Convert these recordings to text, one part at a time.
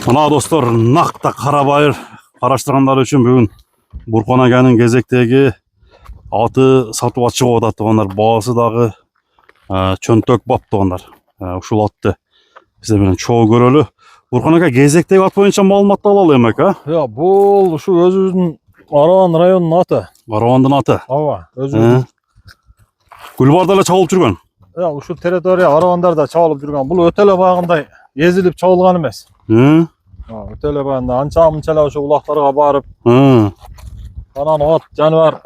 Мына достор, нақта қарабайыр қараштырғандар үшін бүгін Буркон аканын кезектегі аты сатуға шығып атат тугандар. Бағасы дағы чөнтөк бап тугандар. Ушул атты бизде менен чогуу көрөлү. Буркон ака, кезектегі ат боюнча маалыматты алалы эмек, а? Бул ушу өзүбүздүн Араван районунун аты. Аравандын аты. Ооба, өзүбүздүн. Гүлбарда эле чабылып жүргөн. Ушу территория Аравандарда чабылып жүргөн. Бул өтө эле багындай езилип чабылган эмес. Өтө эле багында анча-мынча эле ушу улактарга барып. Анан ат жаныбар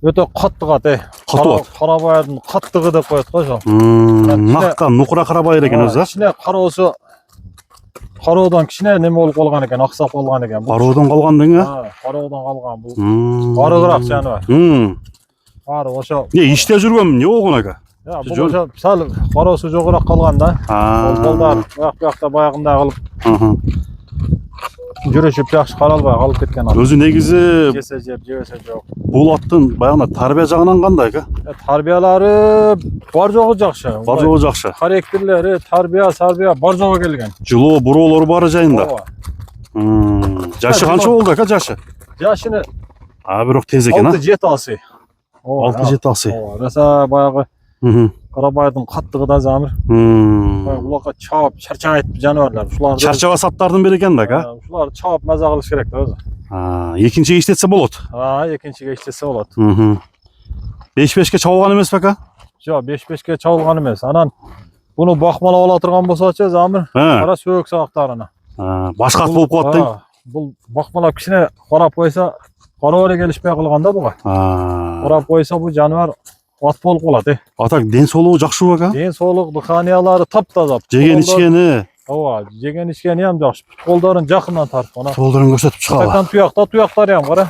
өтө каттык ат, Карабайырдын каттыгы деп коет го ошо. Накта нукура Карабайыр экен өзү. Кичине кароосу кароодан кичине неме болуп калган экен, аксап калган экен. Кароодан калган дең, Кароодан калган бул. Арыгыраак жаныбар. Ары ошо. Иште жүргөнмүн, эмне болгон ака? Бул ошо сал кароосу жогораак калган да. Балдар бuyakta баягында кылып жүрүшүп жакшы каралбай калып кеткен ат. Өзү негизи жесе жеп, жебесе жок. Бул аттын баягында тарбия жагынан кандай ака? Тарбиялары бар жогу жакшы. Бар жогу жакшы. Характерлери, тарбия бар жогу келген. Жылоо, буроолору бары жайында. Жашы канча болду ака, жашы? Жашыны бирок тез экен, 6-7 асы. 6-7 асы. Раса баягы Карабайдын каттыгы да замыр. Булакка чаап чарчайт жаныбарлар. Ушулар чарчабас аттардын бири экен да ака. Ушулар чаап маза кылыш керек да өзү. Экинчиге иштетсе болот. Экинчиге иштетсе болот. 5-5ке чабылган эмес бека? Жок, 5-5ке чабылган эмес. Анан буну бакмалап ала турган болсочу замыр, кара сөөк сабактарына. Башка ат болуп калат дең. Бул бакмалап кичине карап койсо, кароо эле келишпей калган да буга. Карап койсо бу жаныбар ат болуп калат. Атак ден соолугу жакшыбы ака? Ден соолук, дыханиялары таптаза. Жеген ичкени. Ооба, жеген ичкени ham жакшы. Колдорун жакындан тартып ана. Колдорун көрсөтүп чыгалы. Стакан туякта, туяктары ham кара.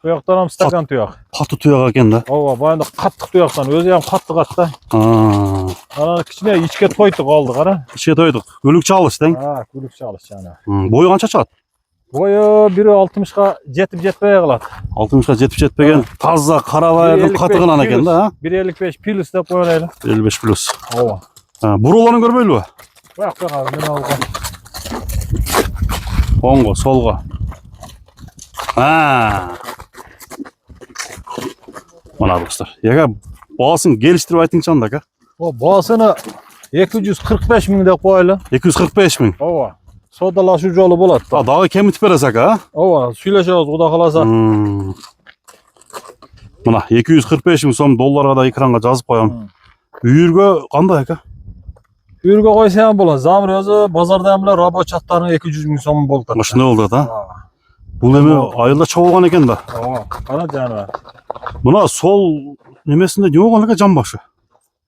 Туяктар ham стакан туяк. Катты туяк экен да. Ооба, баягы каттык туяктан, өзү ham каттык ат да. Анан кичине ичке тойтук алды кара. Ичке тойтук. Күлүк чалыш дең. Күлүк чалыш жана. Бою канча чыгат? Бою бири 60ка жетип жетпей калат. 60ка жетип жетпеген таза Карабайырдын катыгынан экен да. 1.55 плюс деп коелайлы. 55 плюс. Ооба. Буроолорун көрбөйлүбү? Бuyakta мен алган. Оңго, солго. Мына достор. Яга баасын келиштирип айтыңчы анда ака. Баасыны 245 миң деп коелу. 245 миң. Ооба. Содалашуу жолу болот да. Дагы кемитип бересиз ака, Ооба, сүйлөшөбүз Кудай кааласа. Мына 245 миң сом долларга да экранга жазып коем. Үйүргө кандай ака? Үйүргө койсо ham болот. Замыр өзү базарда ham эле рабочий аттарына 200 миң сом болуп атат. Машина болду да. Бул эме айылда чабылган экен да. Ооба, кара жаныбар. Мына сол немесинде не болгон ака, жамбашы?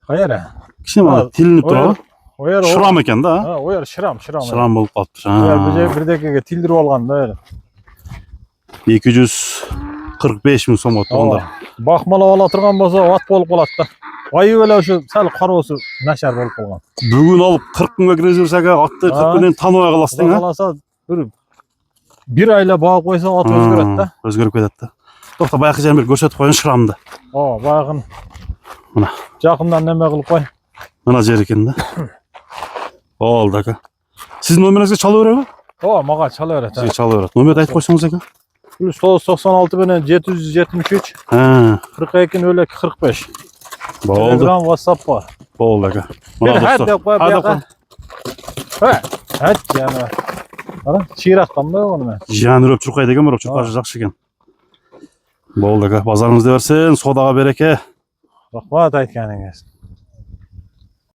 Кайера? Кичине мына тилинип турабы? Оер шрам экен да. Оер шрам. Шрам болуп калыптыр. Бирдекеге тилдирип алган да. 245 миң сом отуганда. Бакмалап ала турган болсо ат болуп калат да. Айып эле ушу сал кароосу начар болуп калган. Бүгүн алып 40 миңге киргизсек атты 40 менен тааныбай каласыз дең, Каласа бир айла багып койсо ат өзгөрөт да. Өзгөрүп кетет да. Токто баягы жерин бир көрсөтүп коюн шрамды. Баягын. Мына жакындан неме кылып кой. Мына жер экен да. Болду ака. Сиздин номериңизге чала береби? Мага чала берет. Сизге чала берет. Номерди айтып койсоңуз ака. +996 менен 773 42 02 45. Болду. Telegram, WhatsApp бар. Болду ака. Мына достор. Жана. Кара, чыйрак кандай болгону мен. Жан үрөп чуркай деген бирок чуркашы жакшы экен. Болду ака. Базарыңызды берсин, содага береке. Рахмат айтканыңыз.